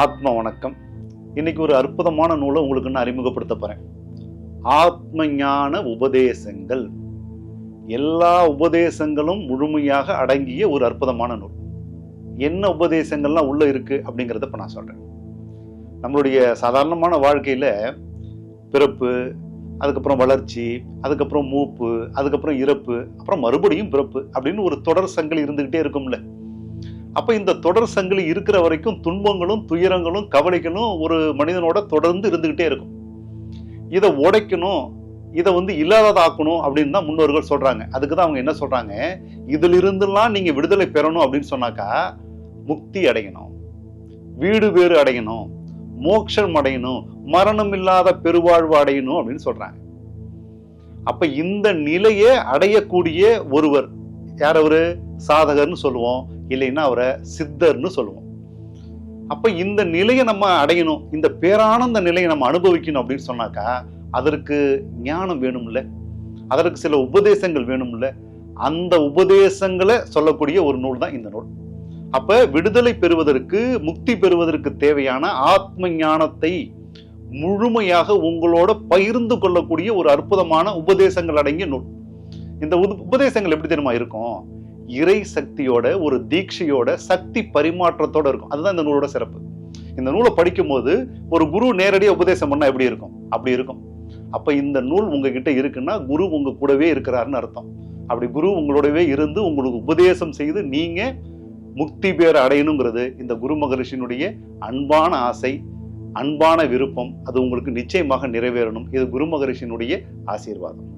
ஆத்ம வணக்கம். இன்னைக்கு ஒரு அற்புதமான நூலை உங்களுக்கு நான் அறிமுகப்படுத்த போறேன். ஆத்ம ஞான உபதேசங்கள். எல்லா உபதேசங்களும் முழுமையாக அடங்கிய ஒரு அற்புதமான நூல். என்ன உபதேசங்கள்லாம் உள்ள இருக்கு அப்படிங்கிறத இப்ப நான் சொல்றேன். நம்மளுடைய சாதாரணமான வாழ்க்கையில பிறப்பு, அதுக்கப்புறம் வளர்ச்சி, அதுக்கப்புறம் மூப்பு, அதுக்கப்புறம் இறப்பு, அப்புறம் மறுபடியும் பிறப்பு அப்படின்னு ஒரு தொடர் சங்கிலி இருந்துகிட்டே இருக்கும்ல. அப்ப இந்த தொடர் சங்கிலி இருக்கிற வரைக்கும் துன்பங்களும் துயரங்களும் கவலைகளும் ஒரு மனிதனோட தொடர்ந்து இருந்துகிட்டே இருக்கும். இதை உடைக்கணும், இதை இல்லாததாக்கணும் அப்படின்னு தான் முன்னோர்கள் சொல்றாங்க. அதுக்குதான் அவங்க என்ன சொல்றாங்க, இதுல இருந்தெல்லாம் நீங்க விடுதலை பெறணும் அப்படின்னு சொன்னாக்கா முக்தி அடையணும், வீடு வேறு அடையணும், மோட்சம் அடையணும், மரணம் இல்லாத பெருவாழ்வு அடையணும் அப்படின்னு சொல்றாங்க. அப்ப இந்த நிலையை அடையக்கூடிய ஒருவர் யார்? அவரு சாதகர்னு சொல்லுவோம், இல்லைன்னா அவரை சித்தர்னு சொல்லுவோம். அப்ப இந்த நிலையை நம்ம அடையணும், இந்த பேரானந்த நிலையை நம்ம அனுபவிக்கணும் அப்படின்னு சொன்னாக்கா அதற்கு ஞானம் வேணும்ல, அதற்கு சில உபதேசங்கள் வேணும்ல. அந்த உபதேசங்களை சொல்லக்கூடிய ஒரு நூல் தான் இந்த நூல். அப்ப விடுதலை பெறுவதற்கு, முக்தி பெறுவதற்கு தேவையான ஆத்ம ஞானத்தை முழுமையாக உங்களோட பகிர்ந்து கொள்ளக்கூடிய ஒரு அற்புதமான உபதேசங்கள் அடங்கிய நூல். இந்த உபதேசங்கள் எப்படி தெரியுமா இருக்கும்? இறை சக்தியோட, ஒரு தீட்சையோட, சக்தி பரிமாற்றத்தோட இருக்கும். அதுதான் இந்த நூலோட சிறப்பு. இந்த நூலை படிக்கும் போது ஒரு குரு நேரடியாக உபதேசம் பண்ணா எப்படி இருக்கும்? அப்படி இருக்கும். அப்ப இந்த நூல் உங்ககிட்ட இருக்குன்னா குரு உங்க கூடவே இருக்கிறாருன்னு அர்த்தம். அப்படி குரு உங்களோடவே இருந்து உங்களுக்கு உபதேசம் செய்து நீங்க முக்தி பேர் அடையணுங்கிறது இந்த குரு மகரிஷியினுடைய அன்பான ஆசை, அன்பான விருப்பம். அது உங்களுக்கு நிச்சயமாக நிறைவேறணும். இது குரு மகரிஷியினுடைய ஆசீர்வாதம்.